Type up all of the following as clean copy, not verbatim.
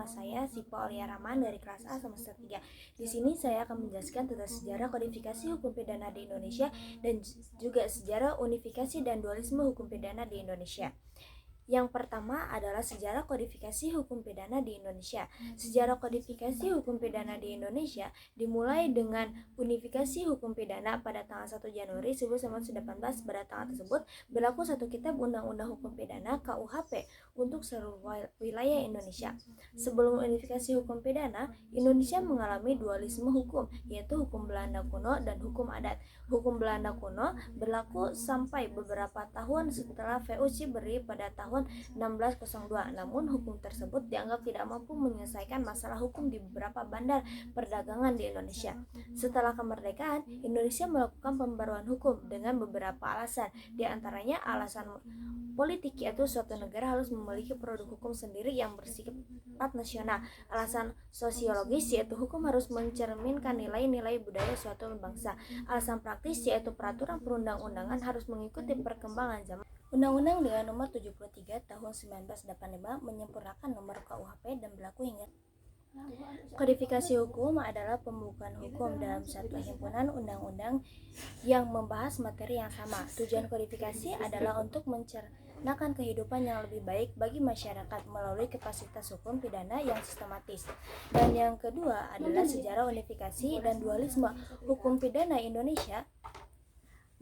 nama saya Sipa Aulia Rahman dari kelas A semester 3. Di sini saya akan menjelaskan tentang sejarah kodifikasi hukum pidana di Indonesia dan juga sejarah unifikasi dan dualisme hukum pidana di Indonesia. Yang pertama adalah sejarah kodifikasi hukum pidana di Indonesia. Sejarah kodifikasi hukum pidana di Indonesia dimulai dengan unifikasi hukum pidana pada tanggal 1 Januari 1918. Pada tanggal tersebut berlaku satu kitab Undang-Undang Hukum Pidana KUHP untuk seluruh wilayah Indonesia. Sebelum unifikasi hukum pidana, Indonesia mengalami dualisme hukum, yaitu hukum Belanda kuno dan hukum adat. Hukum Belanda kuno berlaku sampai beberapa tahun setelah VOC berdiri pada tahun 1602. Namun hukum tersebut dianggap tidak mampu menyelesaikan masalah hukum di beberapa bandar perdagangan di Indonesia. Setelah kemerdekaan, Indonesia melakukan pembaruan hukum dengan beberapa alasan. Di antaranya alasan politik, yaitu suatu negara harus memiliki produk hukum sendiri yang bersifat nasional. Alasan sosiologis, yaitu hukum harus mencerminkan nilai-nilai budaya suatu bangsa. Alasan praktis, yaitu peraturan perundang-undangan harus mengikuti perkembangan zaman. Undang-Undang dengan nomor 73 tahun 1985 menyempurnakan nomor KUHP dan berlaku hingga. Kodifikasi hukum adalah pembukaan hukum dalam satu himpunan undang-undang yang membahas materi yang sama. Tujuan kodifikasi adalah untuk mencernakan kehidupan yang lebih baik bagi masyarakat melalui kapasitas hukum pidana yang sistematis. Dan yang kedua adalah sejarah unifikasi dan dualisme hukum pidana Indonesia.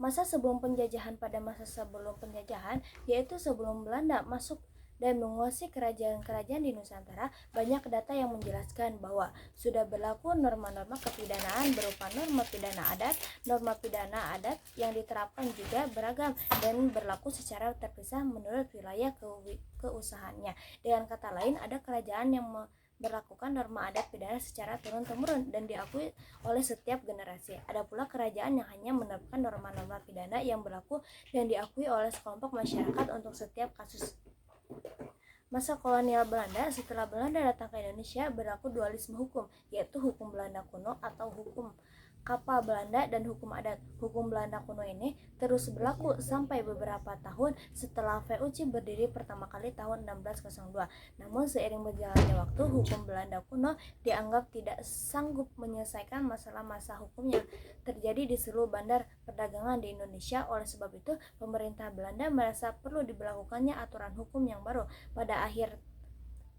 Masa sebelum penjajahan. Pada masa sebelum penjajahan, yaitu sebelum Belanda masuk dan menguasai kerajaan-kerajaan di Nusantara, banyak data yang menjelaskan bahwa sudah berlaku norma-norma kepidanaan berupa norma pidana adat yang diterapkan juga beragam dan berlaku secara terpisah menurut wilayah keusahaannya. Dengan kata lain, ada kerajaan yang berlakukan norma adat pidana secara turun-temurun dan diakui oleh setiap generasi. Ada pula kerajaan yang hanya menerapkan norma-norma pidana yang berlaku dan diakui oleh sekelompok masyarakat untuk setiap kasus. Masa kolonial Belanda. Setelah Belanda datang ke Indonesia, berlaku dualisme hukum, yaitu hukum Belanda kuno atau hukum kapal Belanda dan hukum adat. Hukum Belanda kuno ini terus berlaku sampai beberapa tahun setelah VOC berdiri pertama kali tahun 1602. Namun seiring berjalannya waktu, hukum Belanda kuno dianggap tidak sanggup menyelesaikan masalah-masalah hukum yang terjadi di seluruh bandar perdagangan di Indonesia. Oleh sebab itu, pemerintah Belanda merasa perlu diberlakukannya aturan hukum yang baru. Pada akhir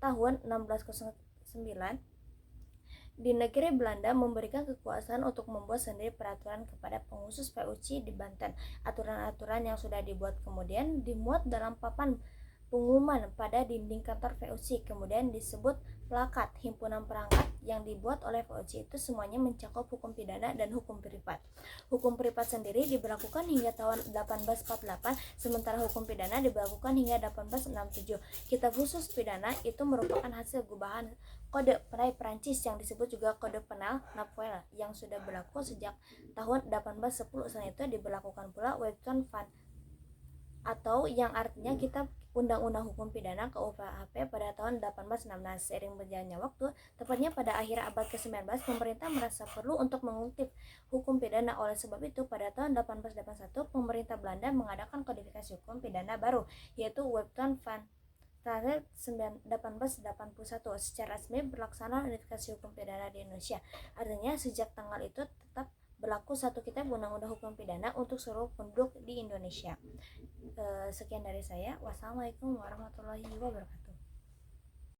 tahun 1609, di negeri Belanda memberikan kekuasaan untuk membuat sendiri peraturan kepada pengurus VOC di Banten. Aturan-aturan yang sudah dibuat kemudian dimuat dalam papan pengumuman pada dinding kantor VOC, kemudian disebut plakat. Himpunan perangkat yang dibuat oleh VOC itu semuanya mencakup hukum pidana dan hukum privat. Hukum privat sendiri diberlakukan hingga tahun 1848, sementara hukum pidana diberlakukan hingga 1867. Kitab khusus pidana itu merupakan hasil gubahan Kode Penal Prancis yang disebut juga Kode Penal Napoleon yang sudah berlaku sejak tahun 1810. Selain itu diberlakukan pula Wellington Van, atau yang artinya Kitab Undang-Undang Hukum Pidana KUHP pada tahun 1816. Seiring berjalannya waktu, tepatnya pada akhir abad ke-19, pemerintah merasa perlu untuk mengutip hukum pidana. Oleh sebab itu, pada tahun 1881, pemerintah Belanda mengadakan kodifikasi hukum pidana baru, yaitu Wellington Van 1881. Secara resmi berlaksana unifikasi hukum pidana di Indonesia. Artinya sejak tanggal itu tetap berlaku satu kitab Undang-Undang Hukum Pidana untuk seluruh penduduk di Indonesia. Sekian dari saya. Wassalamualaikum warahmatullahi wabarakatuh.